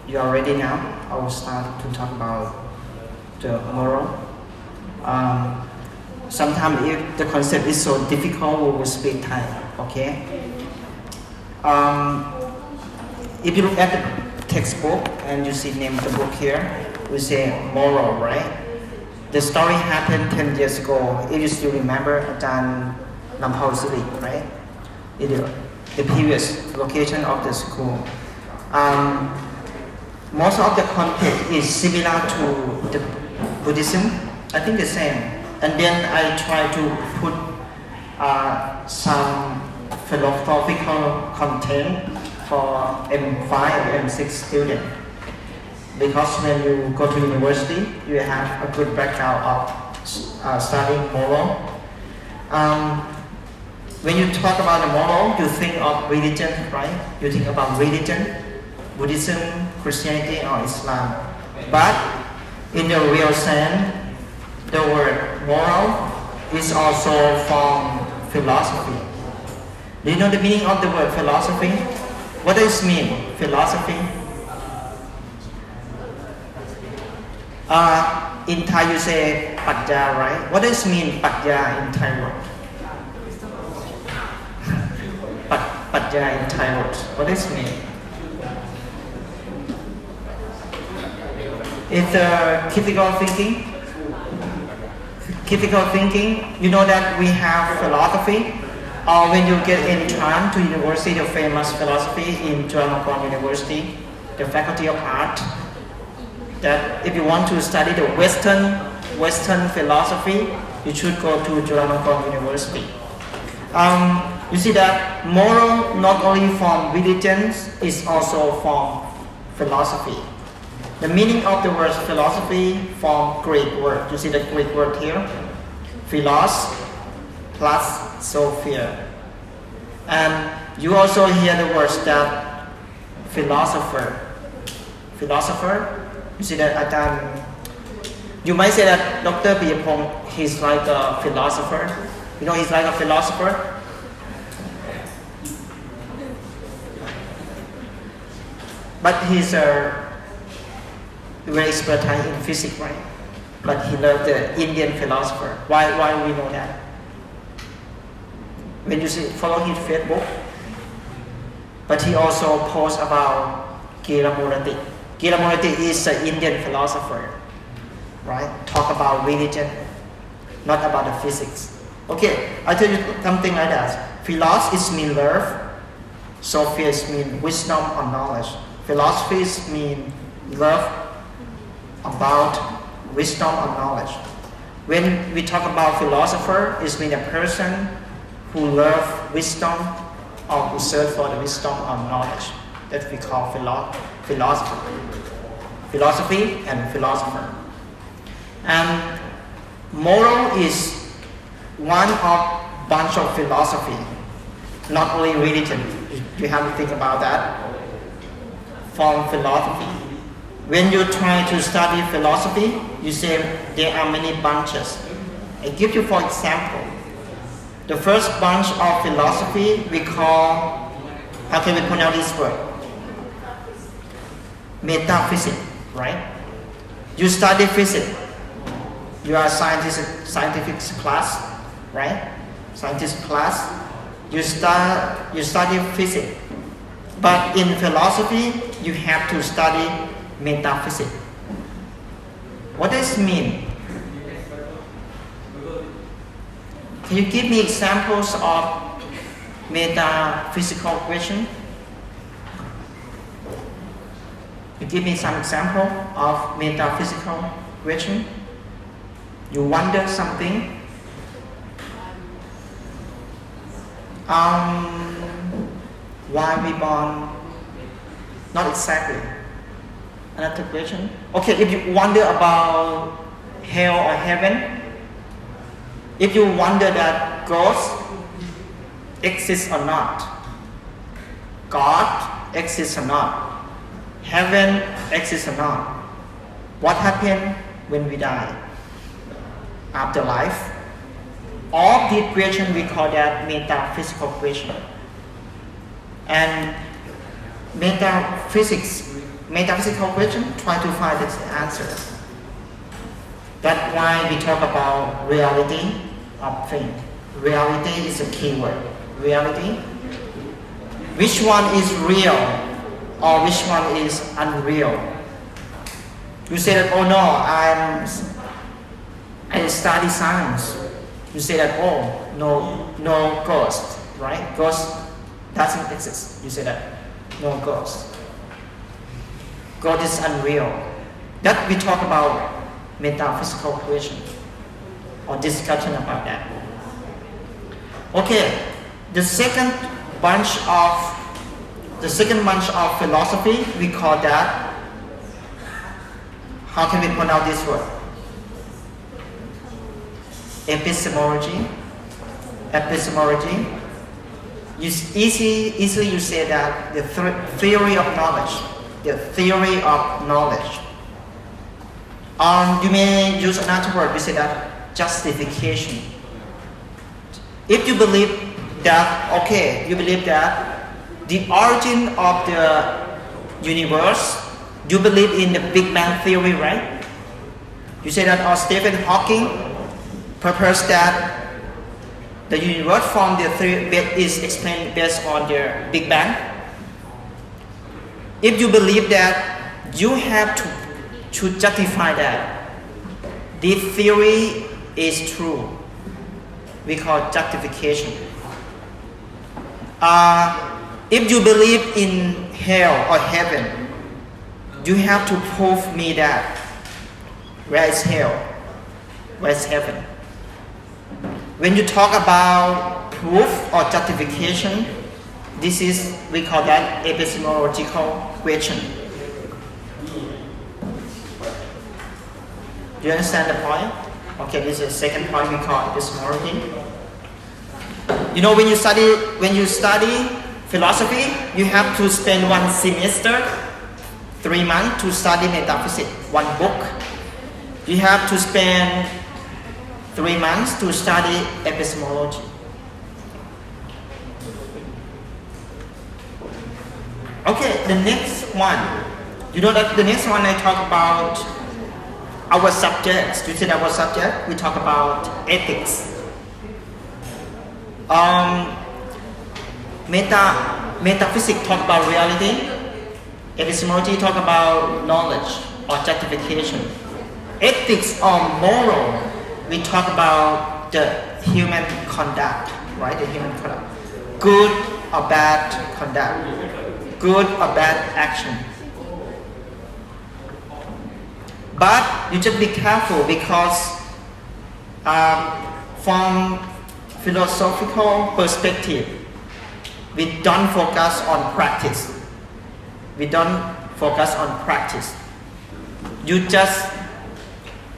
you are ready now, I will start to talk about the moral. Sometimes if the concept is so difficult, we will speak Thai. Okay. If you look at the textbook and you see the name of the book here, we say moral, right? The story happened 10 years ago. If you still remember, Ajahn Lampao Siri, right? The previous location of the school. Most of the content is similar to the Buddhism. I think the same. And then I try to put some philosophical content for M5 and M6 students. Because when you go to university, you have a good background of studying moral. When you talk about the moral, you think of religion, right? You think about religion, Buddhism, Christianity, or Islam. But in the real sense, the word moral is also from philosophy. Do you know the meaning of the word philosophy? What does it mean, philosophy? In Thai you say Pratya, right? What does it mean Pratya in Thai word? Pratya in Thai word. What does it mean? It's critical thinking. Critical thinking. You know that we have philosophy. Or when you get entrance to university, the famous philosophy in Chulalongkorn University, the Faculty of Art, that if you want to study the Western philosophy, you should go to Chulalongkorn University. You see that moral not only from religions, is also from philosophy. The meaning of the word philosophy from Greek word. You see the Greek word here? Philos plus Sophia. And you also hear the words that philosopher. Philosopher. You see that you might say that Dr. Piyapong, he's like a philosopher. You know, he's like a philosopher. But he's very expert in physics, right? But he loved the Indian philosopher. Why we know that? When you follow his Facebook, but he also posts about Giramurati. Giramurati is an Indian philosopher, right? Talk about religion, not about the physics. Okay, I tell you something like that. Philos is mean love. Sophia is mean wisdom or knowledge. Philosophy is mean love about wisdom or knowledge. When we talk about philosopher, it means a person who loves wisdom or who search for the wisdom or knowledge. That we call philosopher. Philosophy and philosopher. And moral is one of bunch of philosophy, not only religion. You have to think about that. From philosophy. When you try to study philosophy, you say there are many bunches. I give you for example. The first bunch of philosophy we call, how can we pronounce this word? Metaphysics, right? You study physics. You are scientific class, right? Scientist class. You study physics. But in philosophy, you have to study metaphysics. What does it mean? Can you give me examples of metaphysical question? You give me some example of metaphysical question. You wonder something. Why we born? Not exactly. Another question. Okay, if you wonder about hell or heaven, if you wonder that ghosts exist or not, God exists or not, heaven exists or not, what happens when we die? Afterlife. All these questions we call that metaphysical question. And metaphysical question, try to find the answer. That's why we talk about reality of things. Reality is a key word. Reality. Which one is real or which one is unreal? You say that, oh no, I study science. You say that, oh, no ghost, right? Ghost doesn't exist. You say that, no ghost. God is unreal. That we talk about metaphysical question or discussion about that. Okay, the second bunch of philosophy, we call that, how can we pronounce this word? Epistemology. Easily you say that the theory of knowledge. The theory of knowledge. You may use another word. We say that justification. If you believe that, you believe that the origin of the universe, you believe in the Big Bang theory, right? You say that, Stephen Hawking proposed that the universe formed the theory is explained based on the Big Bang. If you believe that, you have to justify that the theory is true. We call justification. If you believe in hell or heaven, you have to prove me that where is hell, where is heaven. When you talk about proof or justification, we call that epistemological question. Do you understand the point? Okay, this is the second point we call epistemology. You know, when you study philosophy, you have to spend 1 semester, 3 months to study metaphysics, 1 book. You have to spend 3 months to study epistemology. Okay, the next one. You know that the next one I talk about our subjects. You see our subject? We talk about ethics. Metaphysics talk about reality. Epistemology talk about knowledge or justification. Ethics or moral, we talk about the human conduct, right? The human conduct. Good or bad conduct. Good or bad action. But you just be careful because from philosophical perspective, we don't focus on practice. We don't focus on practice. You just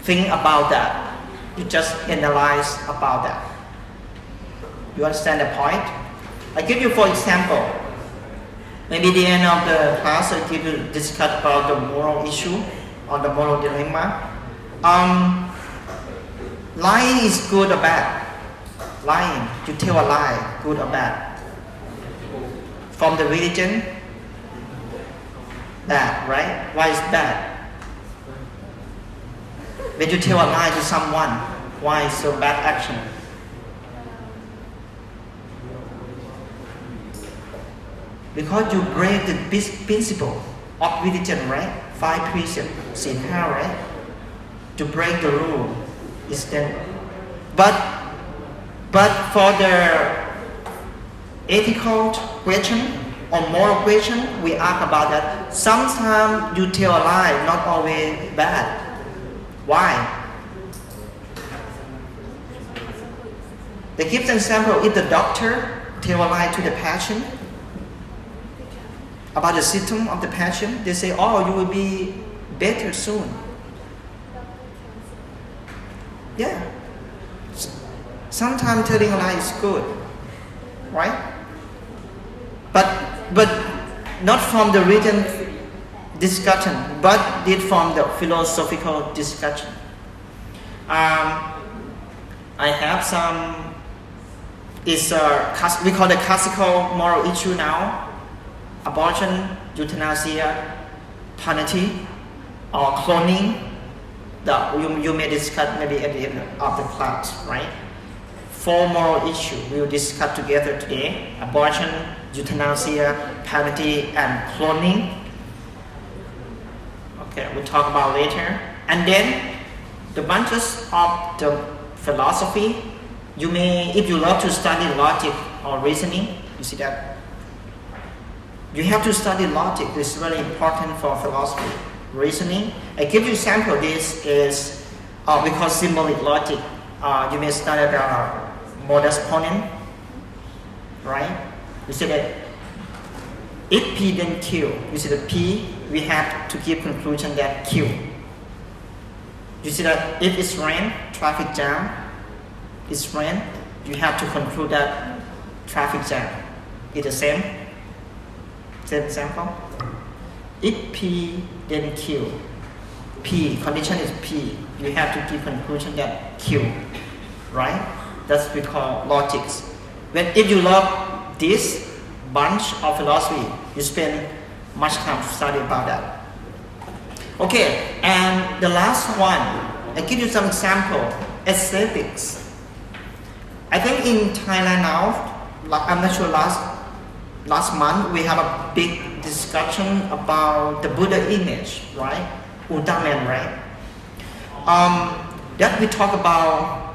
think about that. You just analyze about that. You understand the point? I give you for example. Maybe at the end of the class I give you discuss about the moral issue or the moral dilemma. Lying is good or bad? Lying, you tell a lie, good or bad? From the religion, bad, right? Why is bad? When you tell a lie to someone, why is so bad action? Because you break the principle of religion, right? 5 precepts, Sila, right? To break the rule is then. But for the ethical question or moral question, we ask about that. Sometimes you tell a lie, not always bad. Why? They give an example. If the doctor tell a lie to the patient about the symptom of the patient, they say, "Oh, you will be better soon." Yeah. Sometimes telling a lie is good, right? But not from the written discussion, but did from the philosophical discussion. I have some. We call the classical moral issue now. Abortion euthanasia, penalty, or cloning. You may discuss maybe at the end of the class, right? 4 moral issues we will discuss together today: abortion, euthanasia, penalty, and cloning. Okay, we'll talk about later. And then the bunches of the philosophy. You may, if you love to study logic or reasoning, you see that you have to study logic. It's very important for philosophy, reasoning. I give you example. This is we call symbolic logic. You may study the modus ponens, right? You see that if P then Q, you see the P, we have to give conclusion that Q. You see that if it's rain, traffic jam, it's rain, you have to conclude that traffic jam is the same example. If P then Q, P, condition is P, you have to give conclusion that Q, right? That's what we call logics. If you love this bunch of philosophy, you spend much time to study about that. Okay, and the last one, I give you some example, aesthetics. I think in Thailand now, I'm not sure last month we have a big discussion about the Buddha image, right? Ultraman, right? That we talk about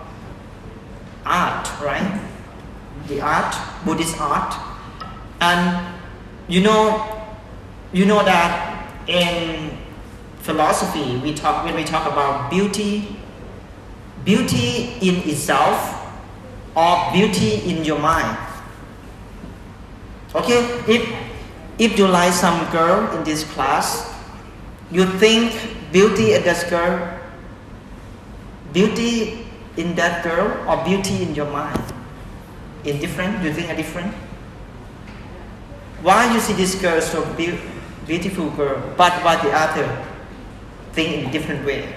art, right? The art, Buddhist art, and you know that in philosophy when we talk about beauty in itself or beauty in your mind. Okay, if you like some girl in this class, you think beauty in that girl, beauty in that girl, or beauty in your mind, indifferent? You think are different? Why you see this girl so beautiful girl, but why the other think in a different way?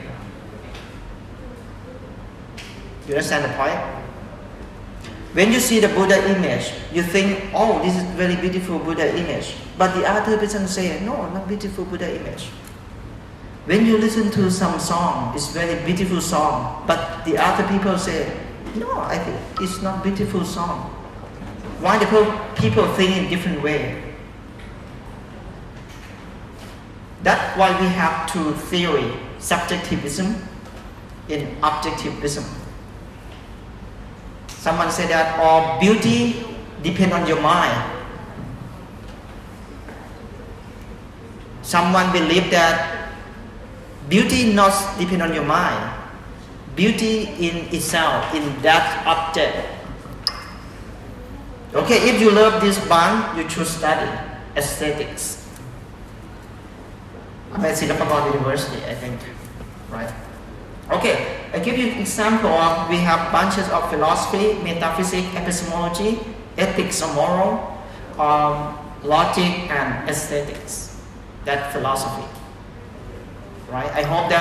You understand the point? When you see the Buddha image, you think, oh, this is very beautiful Buddha image. But the other person say, no, not beautiful Buddha image. When you listen to some song, it's very beautiful song. But the other people say, no, I think it's not beautiful song. Why the people think in different way? That's why we have two theory, subjectivism and objectivism. Someone said that all beauty depends on your mind. Someone believes that beauty not depend on your mind. Beauty in itself, in that object. Okay, if you love this band, you should study aesthetics. I'm at Silpakorn University, I think, right? Okay, I give you an example of, we have bunches of philosophy, metaphysics, epistemology, ethics or moral, logic and aesthetics. That philosophy, right? I hope that